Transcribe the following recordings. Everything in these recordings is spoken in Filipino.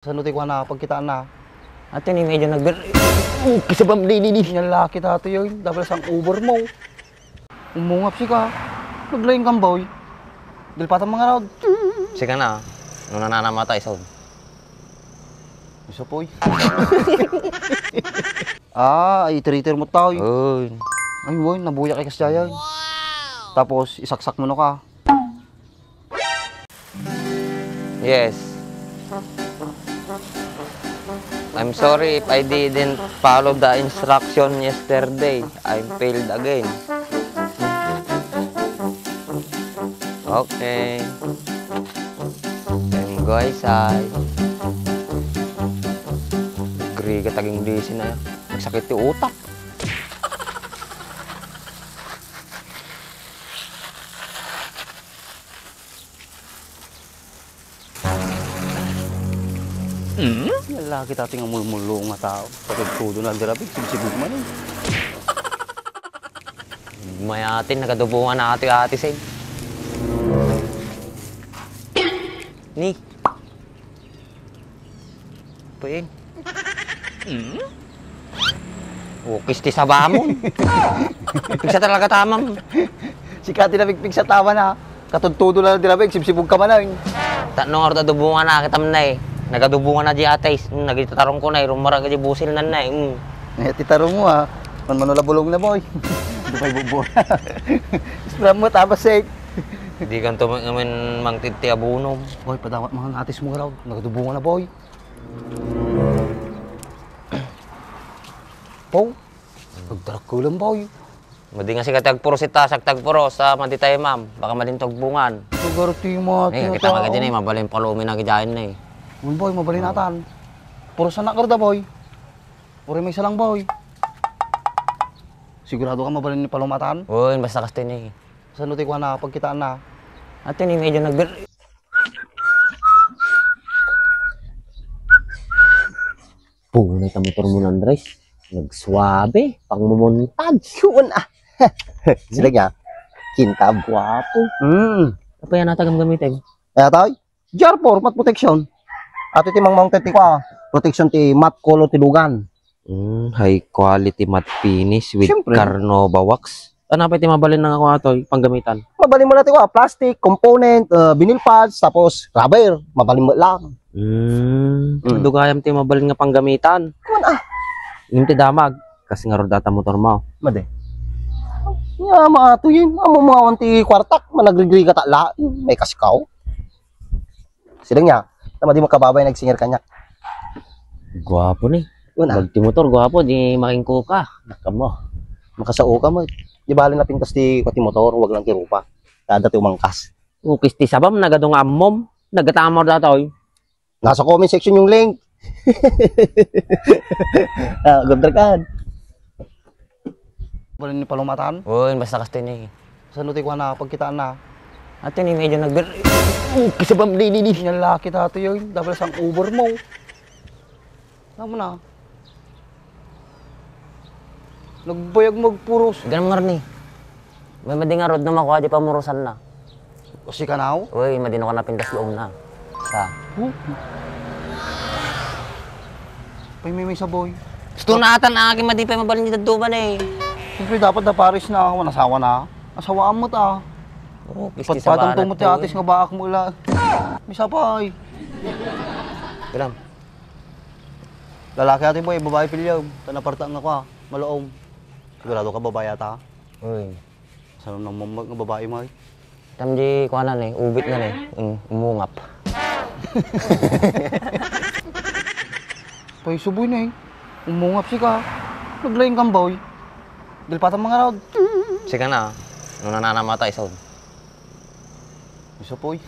Sa nuti ko na, pagkitaan na. Ate ni medyo kisabam di. Yan laki tato yun. Dapat sang over mo. Umungap si ka. Naglayang kang boy. Dilpatan mga raod. Sika na. Nung nananamatay sa Isa po ay traitor mo tao. Uy. Ay, boy, nabuya kay kasya yan. Tapos, isaksak mo na ka. Yes. I'm sorry if I didn't follow the instruction yesterday. I failed again. Okay. Then guys, agree ka taging disi na. Nagsakit yung utak. Lalaki tating amulmulo nga tao. Pagkagtudo na dirabig, sigsibog man eh. Mayatin, nakadubungan na ate say. Ni. Paing. Ukis ti sa bamon. Pigsa talaga tamam. Si Kati na pigpig sa tama na. Katudtudo na dirabig, sibsibog ka man eh. Tanong ako dubungan na kitam na eh. Nagadubungan na di ate. Nagitatarong ko na eh. Rumarang ka di busil na na eh. Titarong mo ha. Manmanula bulong na boy. Hindi pa ibubo. Islam mo, tapos eh. Hindi kan tumamin mang titiabunom. Boy, padawat mga atis mo raw. Nagadubungan na boy. Po, nagdarak ko lang boy. Madi nga si katagpuro si Tasak tagpuro sa maditay ma'am. Baka malintog bungan. Nagarati mo. Eh, kita nga dyan eh. Mabalin palumin na gidahin na eh. Boy, mabalin natan. Puro sanak ka da boy. Puro may salang boy. Sigurado ka mabalin ni palumatan? Uy, basta kasi ni. Sa nuti ko na, pagkitaan na. Ate ni medyo Punay ka motor mo ng Andres. Nagsuabe, pang mumuntag. Yun ah. Sila niya, kinta guwapo. Apa yan natagam gamitin? Kaya tayo, Jar4, mat protection. At iti mang mounted ti ko protection ti matte color ti lugan. High quality matte finish with Siyempre. Carnova wax. Ano pa iti mabalin ng ako atoy, pangggamitan? Mabalin mo natin ko, plastic, component, vinyl pads, tapos rubber, mabalin mo lang. Dugayam ti mabalin nga panggamitan. Kuman ah. Yung ti damag, kasi nga rodata motor mo. Made. Ya, maato yun. Amo mga wanti kwartak, managrigri ka tala, may kasikaw. Sila niya, tama di makababay nagsingir kanya. Gwapo ni. Yun ah. Magti motor, gwapo, di makingko ka. Naka mo. Makasao ka mo. Di bali na pintas ti pati motor, wag lang ti rupa. Kada ti umangkas. Ukis ti sabam, nagadong ammom. Nagatamor datoy. Nasa comment section yung link. Gandra ka. Mabalin ni palumatan? Uy, basta kasi ni. Sa nuti ko na, pagkitaan na. Ate ni medyo kisabam di. Yan laki tato yun. Dapat sang over mo. Tama na. Nagbayag magpuros. Ganun nga rin eh. May mading nga rod na makuha, di pa murusan na. O si Kanaw? Uy, madino ka na pintas loob na. Sa. May sa boy. Gusto na atan ang aking madipay mabalin ni Daduban eh. Siyempre dapat na Paris na ako. Nasawa na. Asawaan mo ta. Oh, kisti sa Patpatang banat tumot to, atis nga baak mo ila. Misa pa ay. Ganun. Lalaki atin boy, babae pilyaw. Tanapartaan ako ha. Maloong. Sigurado ka babae ata. Uy. Saan nang mamag nga babae mo ay? Tamdi ko na eh, ubit na eh. Umungap. Pay suboy na eh. Umungap si ka. Naglayang kang boy. Dilpatan mga raod. Sika na, nung nananamatay sa Isa po eh.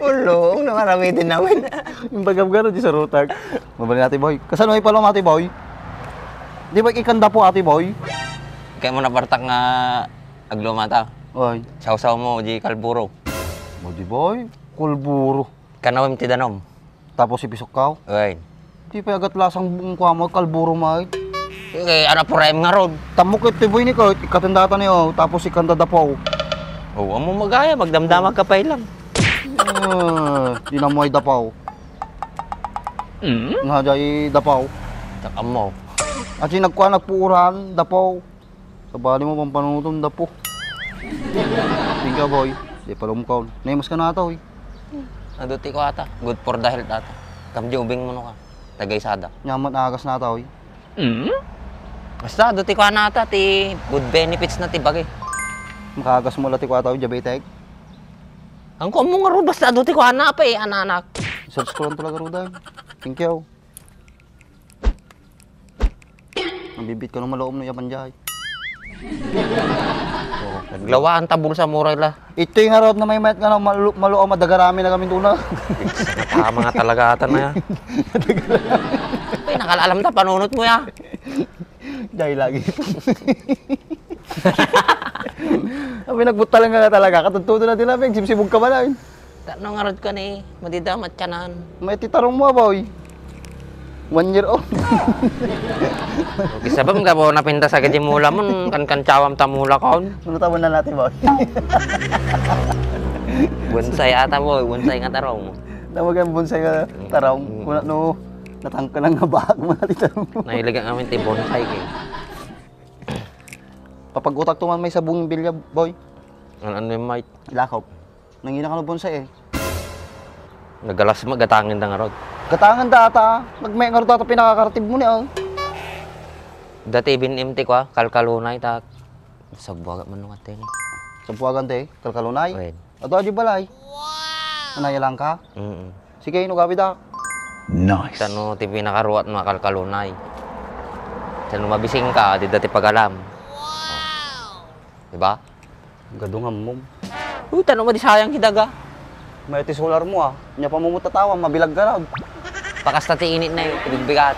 ulong, namarami din namin. Yung bagam gano'n di sa rutag. Mabalik natin boy. Kasano ay palong ate boy? Di ba ikanda po ate boy? Kaya mo napartak nga aglumata. Ay. Sausaw mo, di kalburo. Boy boy. Kulburo. Kanawim ti danom. Tapos ipisok ka. Uy. Di pa agat lasang buong kwa mo. Kalburo may. Okay, ano po rin nga rod? Tamok ito boy ni ko. Ikatandata niyo. Tapos ikanda dapaw. Oo, mo magaya, magdamdamag ka pa lang. Di na mo ay dapaw. Nga jay dapaw. Tsaka mo. At yung nagpuuran, dapaw. Sabali mo pampanutom dapo. Tingka boy. Di palumkaw. Naimas ka na ata oy. Naduti ko ata. Good for the health ata. Kamdi ubing mo no ka. Tagay sada. Nyaman agas na ata oy. Basta, duti ko na ata. Ti good benefits na ti bagay. Makagas mo lati ko ata oy, diabetic. Ang ko mo nga ro, basta duti ko na pa eh, anak. Search ko lang talaga ruday. Thank you. Nabibit ka nung malaom na yaman jay. Naglawaan tabul sa moral la. Ito yung harap na may mayat ka na maluom madagarami na kami doon na. Tama nga talaga ata na yan. Ay, nakalalam ta, panunot mo ya. Jay lagi ito. Sabi nagbutalan ka talaga. Katuntudo na din namin. Sibsibog ka ba na yun? Tanong nga rod ka ni, madidamat ka nan. May titarong mo ba oy? 1 year old. Okay, sabam ka po napinta sa gadi mula mo, kan cawam tamula kaon. Sunutawan na natin ba? Bonsai ata mo, bonsai nga taraw mo. Nawagan bonsai ka tarong. Kuna no, natangka lang nga bahag mo natin tarong mo. Nailigan kami ti bonsai kay. Papagutak tuman may sabong bilya boy. Ano yung might? Ilakaw. Nangina ka na bonsai eh. Nagalas magatangin da nga rod. Katangan data, nagmay nga rin data pinakakartib mo niya. Dati binimti ko kalkalunay ta. Sabwaga man nung atin. Sa buwagan te, kalkalunay. Wait. Ato di balay. Wow! Anaya lang ka? Sige, ino gabi da. Nice. Tano ti pinakaruat mga kalkalunay. Tano mabising ka, di dati pagalam. Wow! Diba? Gadungan mo. Tano mo di sayang hidaga. May solar mo ah. Nya pa mo tatawa, mabilag ka raw. Pakas ti init na yung ibigbigat.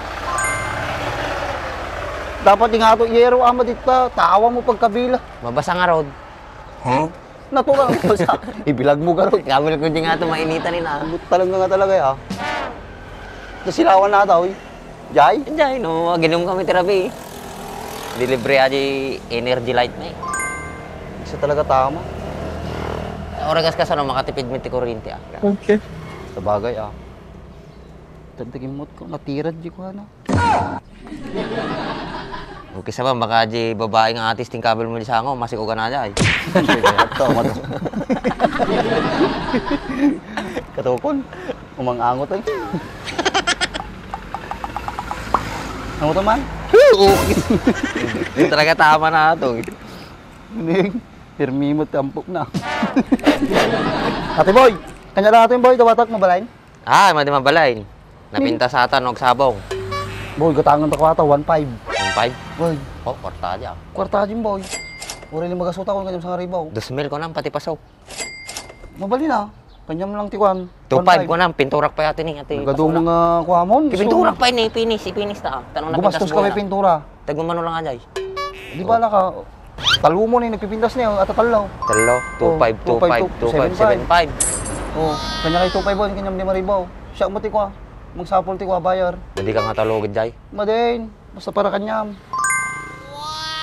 Dapat yung ato yero ama dito, tawa mo pagkabila. Mabasa nga rod. Huh? Natural mo sa ibilag mo ka raw. Gamil ko di nga ito mainitan ni na. Talaga nga talaga ya. Nasilawan na daw eh. Jay? Diyan, no, ginom kami terapi. Delivery aja energy light na eh. Isa talaga tama. Oras ka sa no, makatipid mo ti kuryente ah. Okay. Sa bagay ah. Tantagin mo ko, natirad di ko ano. Okay sa ba, baka di babae nga atis ting kabel mo di sango, masiko ka na dyan. Ito, katukon. Umang-angot eh. Angot naman? Hindi talaga tama na ito. Hindi. Hirmimot tampok na. Ate boy! Kanya lang natin boy, dawatak mabalain. Ah, madi mabalain. Napinta sa atan, og sabong. Boy, gatangan ta ko ata, 1.5. 1.5? Boy, Oh, kwarta dyan. kwarta dyan boy. Uri lang magasuta ko kanyang sa ribaw. 2,000 ko na, pati pasaw. Mabali na. Kanyang lang tikuan. 2.5 ko na, pinturak pa yatin eh. Gado mga kuhamon. Pinturak pa yun eh, ipinis na. Tanong na pintas Gumastos kami pintura. Tagmamano lang nga dyan. Di ba ka? Talo mo na yung nagpipintas niya at tatalaw. Talo, 2.5, 2.5, 2.5. Oh, kanya kay 2.5 boy, kanyang 5 ribaw. Siya mo tikwa. Magsapol tikwa bayar. Hindi ka nga talogid dyan. Madin, basta para kanyam.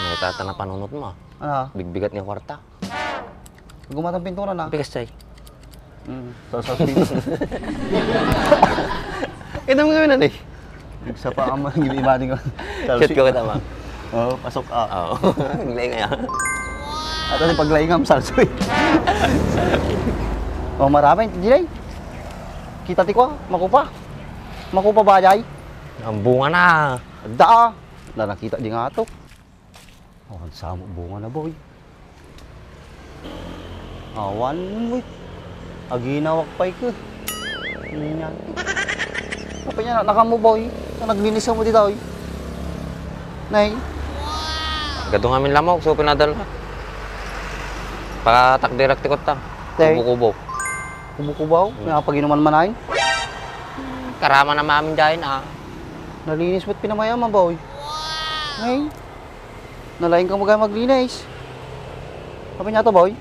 May tata na panunot mo ah. Ano? Bigbigat ng kwarta. Gumatang pintura na. Pikas chay. Sa dito. Ito mo gawin na eh. Sa pa ang mga imagine ko. Shoot ko kita ma. Oo, pasok ka. Oo. Naglay nga yan. At ano paglaingam, salsoy. Oh, marami. Dilay. Kita tikwa, makupa. Makupa ba, Jay? Ang bunga na. Da. Na nakita di nga ito. Oh, ang samo bunga na, boy. Awan mo, boy. Aginawak pa ko. Yan. Apa niya, nakamu, boy. Naglinis mo dito, boy. Nay. Gado nga min lamok, so pinadal ka. Pakatakdirak tikot ta. Tay. Kubo-kubo. Kubo-kubaw. Nakapag-inuman man ay. Karama na mamin dyan ah. Nalinis mo't pinamayaman, boy. Nay. Nalaing ka maglinis. Apa niya to, boy?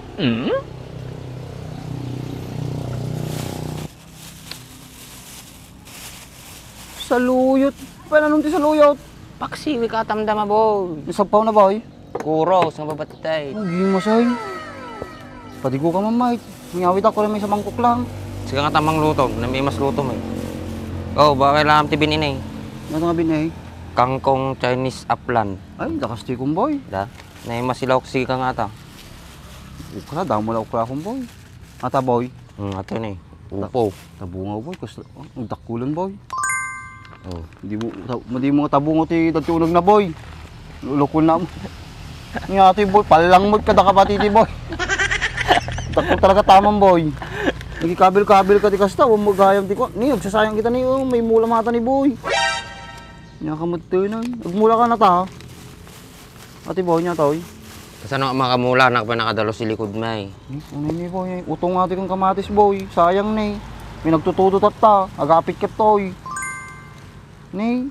Saluyot. Paano ti saluyot? Paksiwi ka tamdama boy. Isapaw na, boy. Kuro, sa babatitay. Ang giging masay. Pati ko ka mamay. Ngawit ako rin may sa mangkok lang. Sige nga tamang luto, na may mas luto mo eh. Oh, baka kailangan tibinin eh. Ano nga binay? Kangkong Chinese upland. Ay, lakas ti kong boy. Da? Na may masilaw sige ka nga ta. Ukra, damo na ukra kong boy. Ata boy. Ato na eh. Upo. Tabungaw boy, kasi nagdakulan boy. Oh. Hindi mo tabungo ti dagtunag na boy. Lulukul na mo. Nga ti boy, palang mo kada kapatid boy. Takot talaga tamang boy. Nagikabil-kabil ka ti kasta, huwag mo gayam ti ko. Ni, magsasayang kita ni, may mula mata ni boy. Nga ka magtunan. Nagmula ka na ta. Ati boy niya toy. Kasi ano makamula, nakapinakadalo si likod may. Ano ni boy? Utong ati kang kamatis boy. Sayang ni. May nagtututo ta. Agapit ka toy. Ni.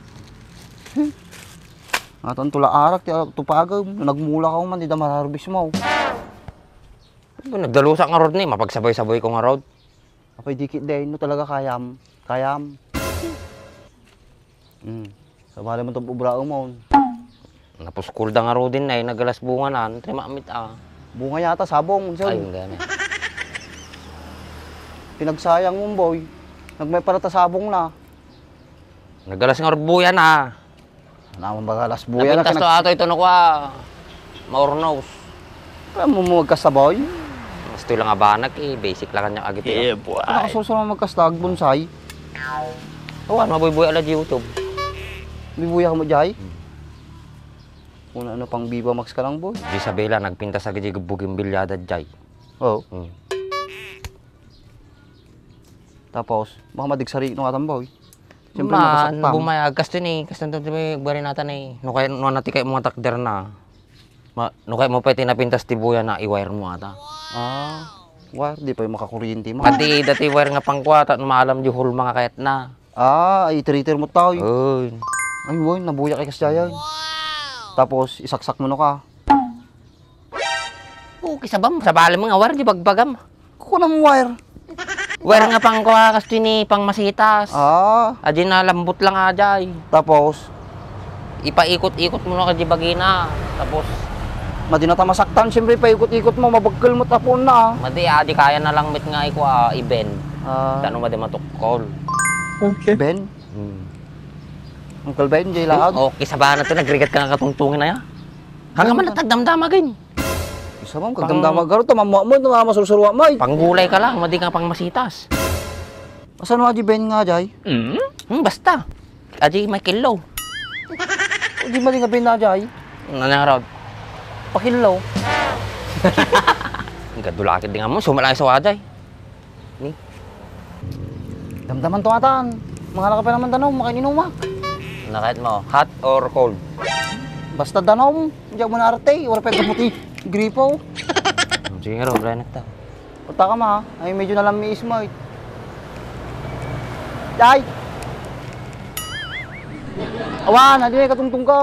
Atan tula arak ti tupagaw. Nagmula ka man di da mararbis mo. Nagdalusa nga rod ni, mapagsabay-sabay ko nga rod. Apay dikit din, no talaga kayam. Kayam. Sabali mo itong ubrao mo. Napuskul da nga rod din na, nagalas bunga na, trimamit ah. Bunga yata, sabong. Ay, gana. Pinagsayang mo boy. Nagmay parata sabong na. Nagalas nga rod buya na. Naman ba alas buya na. Napintas to ato ito na kwa, maurnos. Kaya mo magkasta boy. Gusto lang abanag eh, basic lang kanyang agit. Yeah, boy. Nakasusunod magkastag bonsai. Awan, mabuy-buy ala di YouTube. Bibuya ka mo jay. Kung ano pang Viva Max ka lang boy. Di Isabela, nagpinta sa gigi buging bilyada jay. Oo. Hmm. Tapos, baka madigsari no katan boy. Siyempre Man, makasaktam. bumayag. Kasto ni, kasto nito may bari natin eh. Nukay, nati kay mga takder na. Nukay mo pa tinapintas tibuya na i-wire mo ata. War, di pa yung makakuryente mo. Pati dati wire nga pangkwata, maalam di hul mga kayat na. Ay, itriter mo tao. Uy. Ay, boy, nabuya kay kasyayan. Tapos, isaksak mo no ka. Okay, sabam, sabali mga wire, di bagbagam. Kukuha mo wire. Wire nga pangkwa, kasto ni, pang masitas. Adi na lambot lang ajay. Tapos, Ipaikot-ikot mo na ka di bagina. Tapos, madi na tamasaktan, siyempre, paikot-ikot mo, mabagkal mo tapon na. madi adi kaya na lang mit nga iko i-bend. Tanong madi matukol. Okay. Ben? Uncle Ben, jay laag. Okay, sabahan na to, nagrigat ka nga katungtungin na ya. Hanggang man natagdamdama gin. Isa mo, kagdamdama garo, tamamuha mo, namamasursurwa mo. Panggulay ka lang, madi nga pang masitas. Asan mo aji Ben nga, jay? Basta. Adi may kilo. Hindi mali nga Ben na, jay. Nanarod. Pakilaw. Ang gadulakit din nga mo, sumalaki sa wajay. Ni? Damdaman to atan. Mga ka pa naman danaw, makininom ma. Nakait mo, hot or cold? Basta danaw, hindi mo na arte. Wala pa yung puti. Gripo. Sige nga ro, Renet ta. Punta ka ma, ay medyo na lang may smart. Jay! Awan, hindi may katungtong ka.